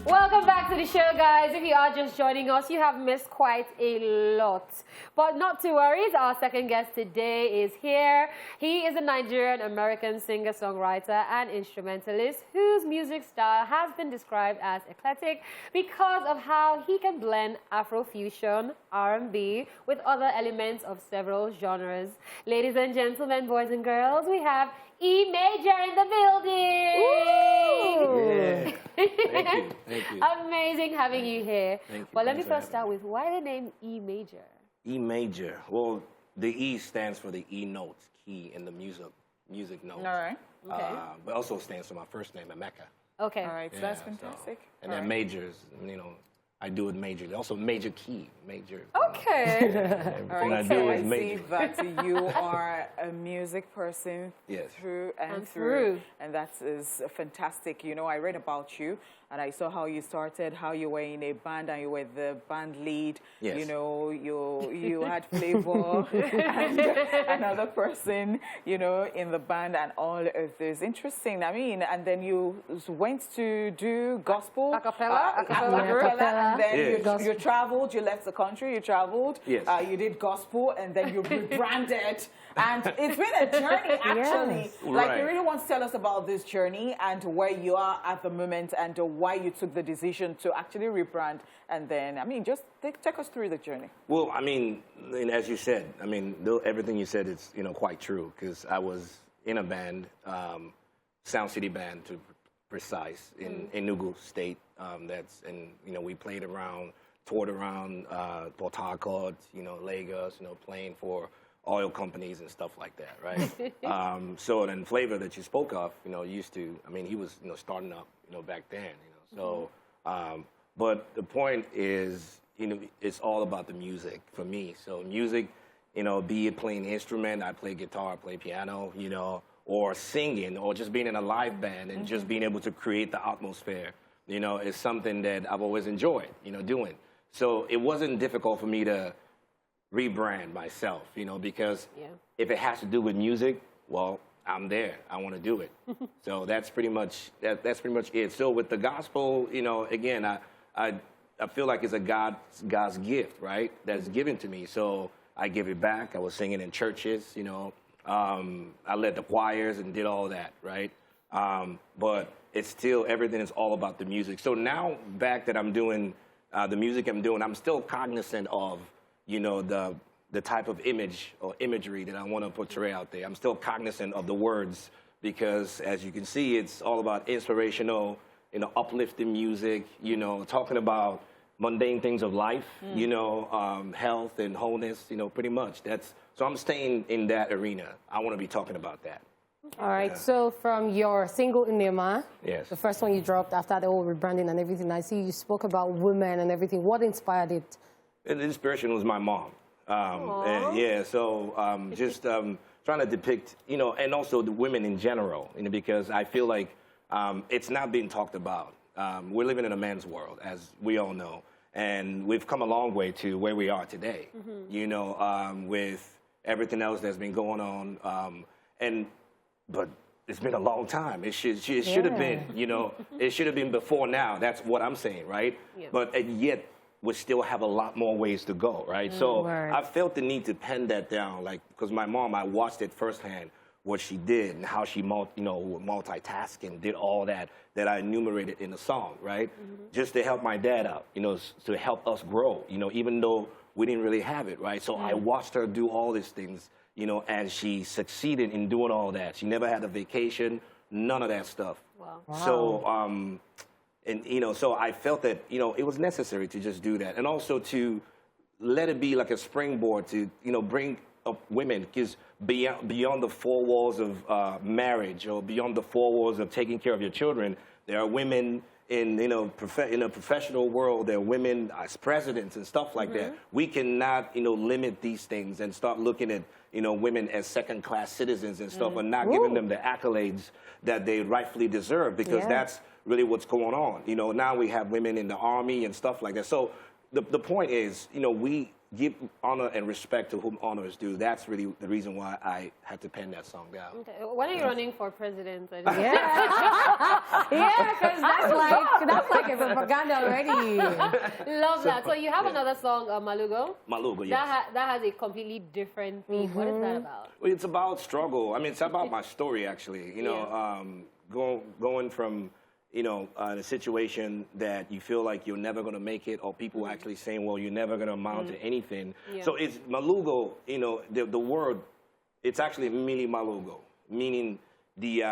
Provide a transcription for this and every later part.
Welcome back to the show, guys. If you are just joining us, you have missed quite a lot. But not to worry, our second guest today is here. He is a Nigerian-American singer-songwriter and instrumentalist whose music style has been described as eclectic because of how he can blend Afrofusion, R&B with other elements of several genres. Ladies and gentlemen, boys and girls, we have E Major in the building. Yeah. Thank you. Amazing having you here. Thank you. But let me first start with why the name E Major? E major. Well, the E stands for the E notes, key in the music notes. All right. Okay. But also stands for my first name, Emeka. Okay. All right. So that's fantastic. And then majors, I do it majorly. Also major key, major. Okay. All right. So I see major. that you are a music person Yes. through and through. And that is fantastic. You know, I read about you and I saw how you started, how you were in a band and you were the band lead. Yes. You know, you had flavor and another person, in the band and all of this. Interesting. I mean, and then you went to do gospel. Acapella. And then Yes. you traveled, you left the country, you traveled. Yes. You did gospel and then you rebranded. And it's been a journey, actually. Yes. Like, Right. you really want to tell us about this journey and where you are at the moment and why you took the decision to actually rebrand. And then, just take us through the journey. Well, as you said, everything you said is, quite true because I was in a band, Sound City Band to precise, in Enugu State. We played around, toured around Port Harcourt, Lagos, playing for oil companies and stuff like that, right? So then Flavor that you spoke of, used to, he was, starting up, back then, So, but the point is, it's all about the music for me. So music, be it playing instrument, I play guitar, I play piano, or singing, or just being in a live band and just being able to create the atmosphere, is something that I've always enjoyed, doing. So it wasn't difficult for me to rebrand myself, because if it has to do with music, well, I'm there. I want to do it. So that's pretty much it. So with the gospel, again, I feel like it's God's gift, right? That's given to me. So I give it back. I was singing in churches, I led the choirs and did all that, right? But it's still, everything is all about the music. So now back that I'm doing the music I'm doing, I'm still cognizant of, the type of image or imagery that I want to portray out there. I'm still cognizant of the words because, as you can see, it's all about inspirational, uplifting music, talking about mundane things of life, health and wholeness, pretty much. So I'm staying in that arena. I want to be talking about that. All right, so from your single Nema, yes, the first one you dropped after the whole rebranding and everything, I see you spoke about women and everything. What inspired it? The inspiration was my mom. Just trying to depict, and also the women in general, because I feel like it's not being talked about. We're living in a man's world, as we all know, and we've come a long way to where we are today, with everything else that's been going on. But it's been a long time. It should have been, it should have been before now. That's what I'm saying, right? Yeah. But yet, we still have a lot more ways to go, right? So I felt the need to pen that down, because my mom, I watched it firsthand, what she did and how she multitasking, did all that I enumerated in the song, right? Just to help my dad out, to help us grow, even though we didn't really have it, right? So I watched her do all these things, and she succeeded in doing all that. She never had a vacation, none of that stuff. Wow. So, so I felt that, it was necessary to just do that. And also to let it be like a springboard to, bring up women, because beyond the four walls of marriage or beyond the four walls of taking care of your children, there are women in a professional world, there are women as presidents and stuff like that. We cannot, limit these things and start looking at, women as second-class citizens and stuff and not giving them the accolades that they rightfully deserve, because that's really what's going on. Now we have women in the army and stuff like that. So the point is, give honor and respect to whom honor is due. That's really the reason why I had to pen that song down. Okay. When are you running for president? Yeah, yeah, because that's like a propaganda already. Love that. So you have another song, Malugo. Malugo, yes. That has a completely different theme. What is that about? Well, it's about struggle. I mean, it's about my story, actually. You know, going from, you know, a situation that you feel like you're never going to make it, or people actually saying, well, you're never going to amount to anything. Yeah. So it's Malugo, you know, the word, it's actually Mili Malugo, meaning the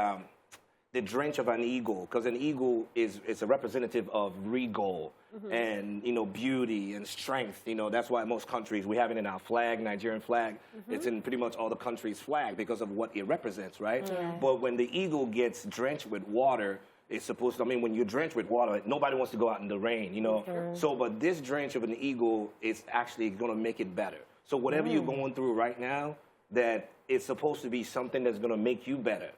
drench of an eagle, because an eagle is a representative of regal and, you know, beauty and strength. You know, that's why most countries, we have it in our flag, Nigerian flag. It's in pretty much all the countries' flag because of what it represents, right? Yeah. But when the eagle gets drenched with water, it's supposed to, I mean, when you're drenched with water, nobody wants to go out in the rain, you know? So, but this drench of an eagle is actually going to make it better. So whatever you're going through right now, that it's supposed to be something that's going to make you better.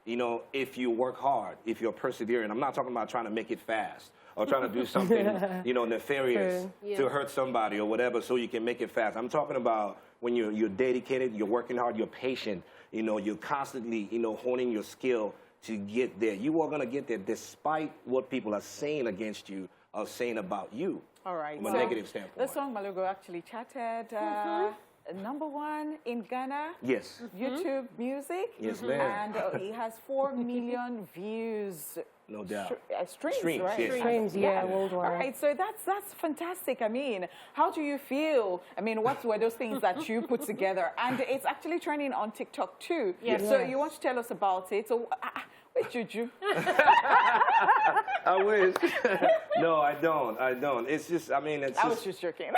You know, if you work hard, if you're persevering. I'm not talking about trying to make it fast or trying to do something, you know, nefarious to hurt somebody or whatever so you can make it fast. I'm talking about when you're dedicated, you're working hard, you're patient, you know, you're constantly, you know, honing your skill to get there. You are going to get there despite what people are saying against you or saying about you. All right. From a negative standpoint. The song Malugo actually charted #1 in Ghana. Yes. YouTube music. Yes, ma'am. And it has 4 million views. No doubt. Streams, right? yes. Streams, yeah, worldwide. All right, so that's fantastic. I mean, how do you feel? I mean, what were those things that you put together? And it's actually trending on TikTok too. Yes. So you want to tell us about it? So, wait, Juju. I wish. No, I don't. It's just, I mean, it's I just... was just joking.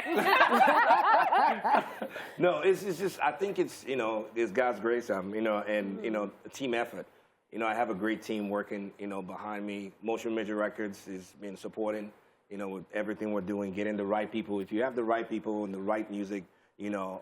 No, it's just, I think it's, you know, it's God's grace, you know, and, you know, a team effort. You know, I have a great team working, you know, behind me. Motion Major Records has been supporting, you know, with everything we're doing, getting the right people. If you have the right people and the right music, you know,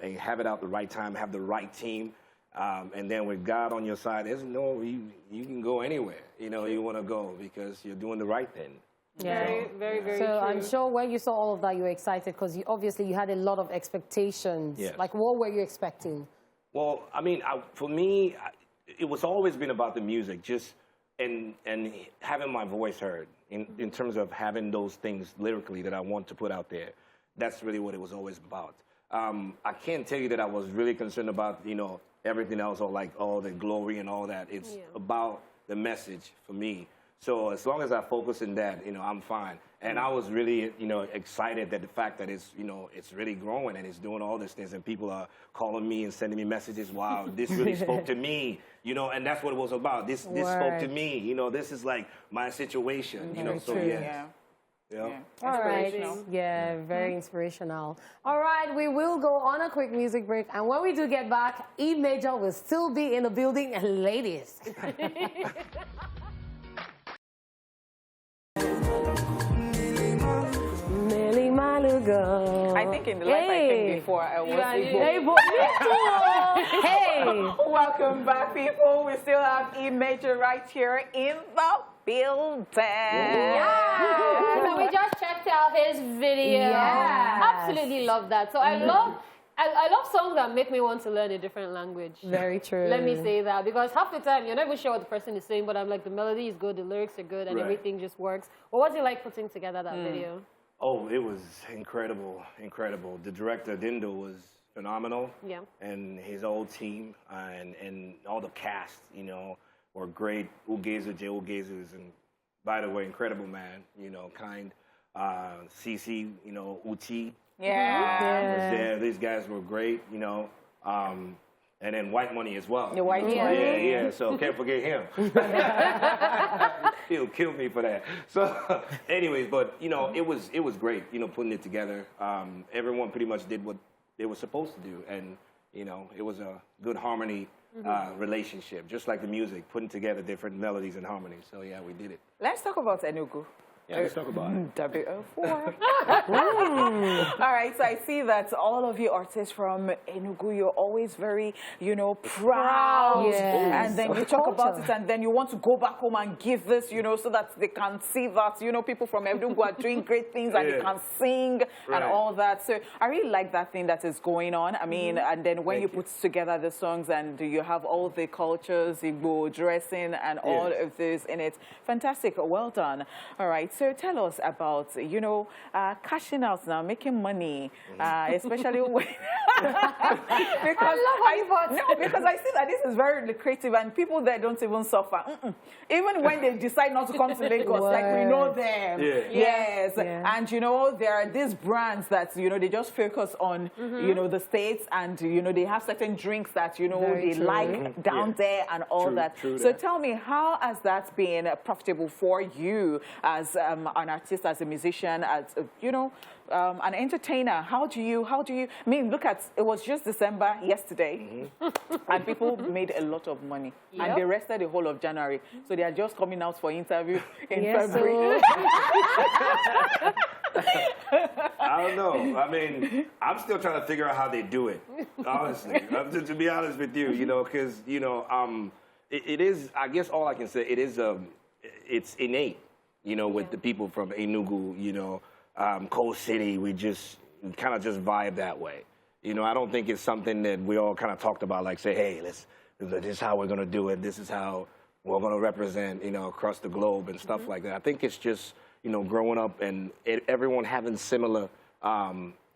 and have it out the right time, have the right team, and then with God on your side, there's no, you can go anywhere, you know, you want to go because you're doing the right thing. Yeah. Very So true. I'm sure when you saw all of that, you were excited because obviously you had a lot of expectations. Yes. Like, what were you expecting? Well, I mean, for me, it was always been about the music, just and having my voice heard in terms of having those things lyrically that I want to put out there. That's really what it was always about. I can't tell you that I was really concerned about, you know, everything else or like all the glory and all that. It's about the message for me. So as long as I focus in that, you know, I'm fine. And I was really, you know, excited that the fact that it's, you know, it's really growing and it's doing all these things and people are calling me and sending me messages. Wow, this really spoke to me, you know, and that's what it was about. This spoke to me, you know, this is like my situation, you know, so Yeah. All right. Yeah, very inspirational. All right, we will go on a quick music break. And when we do get back, E Major will still be in the building. And ladies. Malugo. I think in the life I think before I was Hey, Welcome back, people. We still have E Major right here in the building. Yeah. So we just checked out his video. Yes. Absolutely love that. So I love songs that make me want to learn a different language. very true. Let me say that, because half the time you're not even sure what the person is saying, but I'm like, the melody is good, the lyrics are good, and everything just works. What was it like putting together that video? Oh, it was incredible, incredible. The director, Dindo, was phenomenal. Yeah. And his whole team and all the cast, you know, were great. Ugezu, Jay Ugezus, and by the way, incredible man, you know, kind. CC, you know, Uchi. Yeah. Was there. These guys were great, you know. And then White Money as well. The White Money. Yeah, so can't forget him. He'll kill me for that. So anyways, but, you know, it was great, you know, putting it together. Everyone pretty much did what they were supposed to do. And, you know, it was a good harmony relationship, just like the music, putting together different melodies and harmonies. So, yeah, we did it. Let's talk about Enugu. Yeah, let's talk about it. W04. All right, so I see that all of you artists from Enugu, you're always very, you know, proud. Yes. And then you talk about it, and then you want to go back home and give this, you know, so that they can see that, you know, people from Enugu are doing great things and they can sing and all that. So I really like that thing that is going on. I mean, and then when you put together the songs and you have all the cultures, Igbo dressing and all of this in it. Fantastic. Well done. All right. So tell us about, you know, cashing out now, making money, especially when... because I see that this is very lucrative and people there don't even suffer. Even when they decide not to come to Lagos, like we know them. Yes. And, you know, there are these brands that, you know, they just focus on, you know, the States and, you know, they have certain drinks that, you know, they like down there and all that. So tell me, how has that been profitable for you as an artist, as a musician, as, you know, an entertainer? How do you, I mean, look at, it was just December yesterday, and people made a lot of money, and they rested the whole of January. So they are just coming out for interview in February. I don't know. I mean, I'm still trying to figure out how they do it, honestly. To be honest with you, you know, because, you know, it is, I guess all I can say, it is, it's innate, you know, with the people from Enugu, you know, Coast City, we kind of just vibe that way. You know, I don't think it's something that we all kind of talked about, like say, hey, this is how we're going to do it. This is how we're going to represent, you know, across the globe and stuff like that. I think it's just, you know, growing up and everyone having similar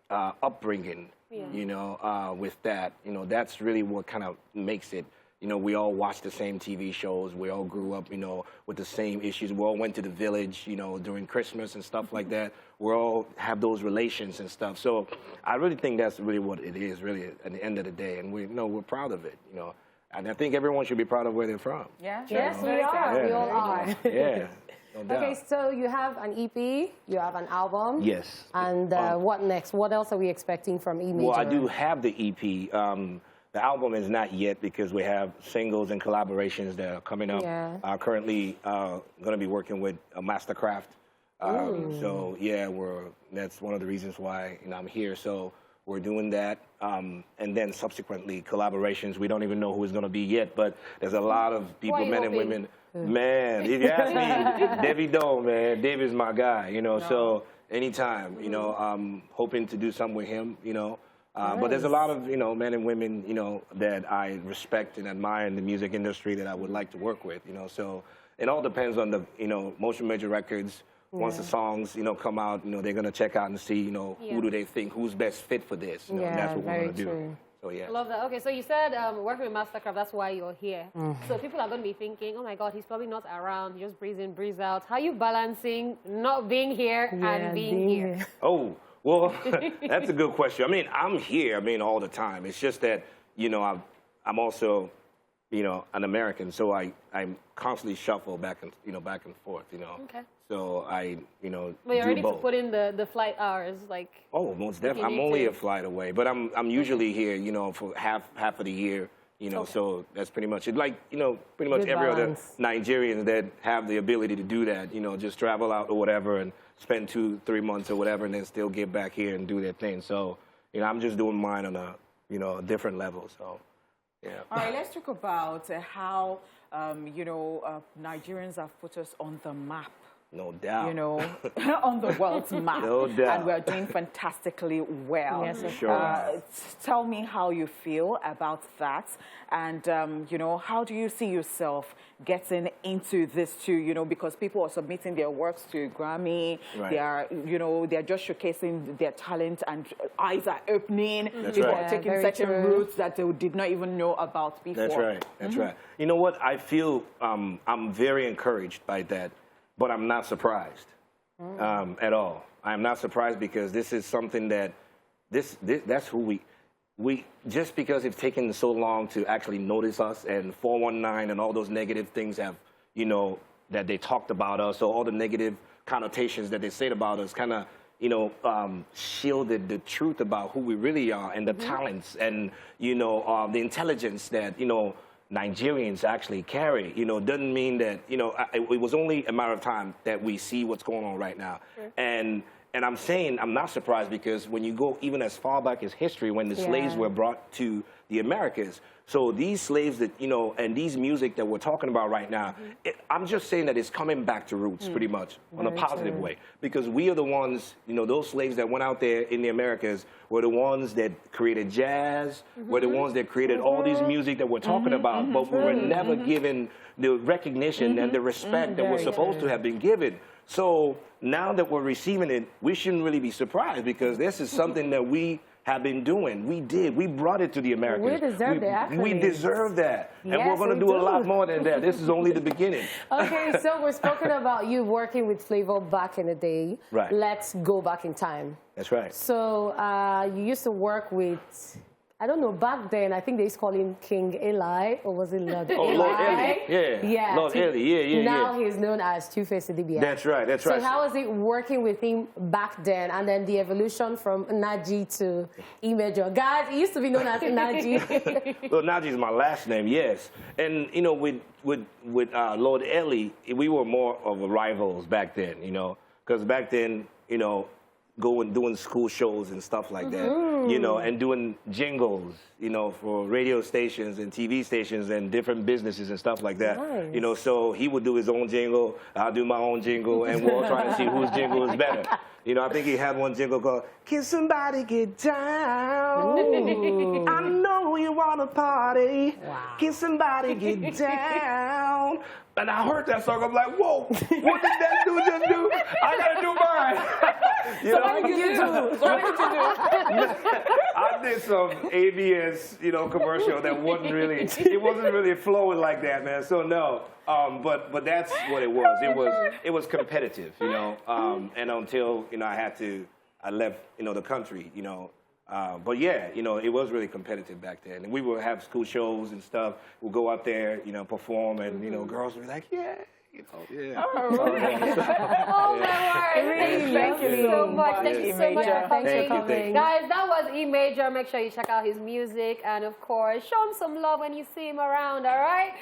upbringing, you know, with that. You know, that's really what kind of makes it. You know, we all watched the same TV shows. We all grew up, you know, with the same issues. We all went to the village, you know, during Christmas and stuff like that. We all have those relations and stuff. So I really think that's really what it is, really, at the end of the day. And we're proud of it, you know. And I think everyone should be proud of where they're from. Yeah. Yes, we are. Yeah. We all are. Yeah. No doubt. Okay, so you have an EP, you have an album. Yes. And what next? What else are we expecting from E Major? Well, I do have the EP. The album is not yet because we have singles and collaborations that are coming up. Yeah. Currently going to be working with Mastercraft. So yeah, that's one of the reasons why, you know, I'm here. So we're doing that, and then subsequently collaborations. We don't even know who it's going to be yet, but there's a lot of people, men and women. Man, if you ask me, Davido, man, David's my guy. You know, so anytime, you know, I'm hoping to do something with him. You know. But there's a lot of, you know, men and women, you know, that I respect and admire in the music industry that I would like to work with, you know. So it all depends on the, you know, Motion Major Records. Once the songs, you know, come out, you know, they're going to check out and see, you know, who do they think, who's best fit for this. You know, and that's what we're going to do. So, yeah. Love that. Okay, so you said working with Mastercraft, that's why you're here. So people are going to be thinking, oh, my God, he's probably not around. He just breathes in, breathes out. How are you balancing not being here and being here? Oh. Well, that's a good question. I mean, I'm here, I mean, all the time. It's just that, you know, I'm also, you know, an American, so I constantly shuffle back and forth, you know. Okay. So I, you know, but you're ready to put in the flight hours, like. Oh, most definitely. I'm only a flight away, but I'm usually here, you know, for half of the year. You know, so that's pretty much it. Like, you know, pretty much every other Nigerian that have the ability to do that, you know, just travel out or whatever and spend 2-3 months or whatever and then still get back here and do their thing. So, you know, I'm just doing mine on a, you know, a different level. So, yeah. All right, let's talk about how, you know, Nigerians have put us on the map. No doubt. You know, on the world's map. No doubt. And we're doing fantastically well. Yes, of sure. Tell me how you feel about that. And, you know, how do you see yourself getting into this too? You know, because people are submitting their works to Grammy. Right. They are, you know, they're just showcasing their talent and eyes are opening. That's people right. are taking certain routes that they did not even know about before. That's right. That's right. You know what? I feel I'm very encouraged by that. But I'm not surprised at all. I'm not surprised because this is something that that's who we just because it's taken so long to actually notice us and 419 and all those negative things have, you know, that they talked about us, or all the negative connotations that they said about us kind of, you know, shielded the truth about who we really are and the talents and, you know, the intelligence that, you know, Nigerians actually carry. You know, doesn't mean that, you know, it was only a matter of time that we see what's going on right now. Sure. And I'm saying I'm not surprised because when you go even as far back as history, when the slaves were brought to the Americas, so these slaves that, you know, and these music that we're talking about right now, I'm just saying that it's coming back to roots pretty much on a positive way. Because we are the ones, you know, those slaves that went out there in the Americas were the ones that created jazz, were the ones that created all these music that we're talking about, but we were never given the recognition and the respect that we're supposed to have been given. So now that we're receiving it, we shouldn't really be surprised because this is something that we have been doing. We did. We brought it to the Americans. We deserve the accolades. We deserve that. Yes, and we're going to do a lot more than that. This is only the beginning. Okay, so we're speaking about you working with Flavor back in the day. Right. Let's go back in time. That's right. So you used to work with, I don't know, back then, I think they used to call him King Eli, or was it Lord Eli? Oh, Lord Eli. Yeah. Lord Eli. Now he's known as Two-Face Idibia. That's right. That's right. So how was it working with him back then, and then the evolution from Nnaji to Major? Guys, he used to be known as Nnaji. Well, Nnaji is my last name, yes. And, you know, with Lord Eli, we were more of rivals back then, you know, because back then, you know, doing school shows and stuff like that, you know, and doing jingles, you know, for radio stations and TV stations and different businesses and stuff like that. Nice. You know, so he would do his own jingle, I'll do my own jingle, and we'll try to see whose jingle is better. You know, I think he had one jingle called, "Can somebody get down? Ooh. I know you want to party. Wow. Can somebody get down?" And I heard that song, I'm like, whoa, what did that dude just do? I gotta do mine. So what did you do? What did you do? I did some ABS, you know, commercial that wasn't really flowing like that, man. So no, but that's what it was. It was competitive, you know, and until, you know, I left, you know, the country, you know. But yeah, you know, it was really competitive back then. And we would have school shows and stuff. We'll go out there, you know, perform, and, you know, girls would be like, yeah, you know, yeah. Oh, really? Oh, my word. Thank you so much. Thank you so much for coming. Guys, that was E Major. Make sure you check out his music. And, of course, show him some love when you see him around, all right?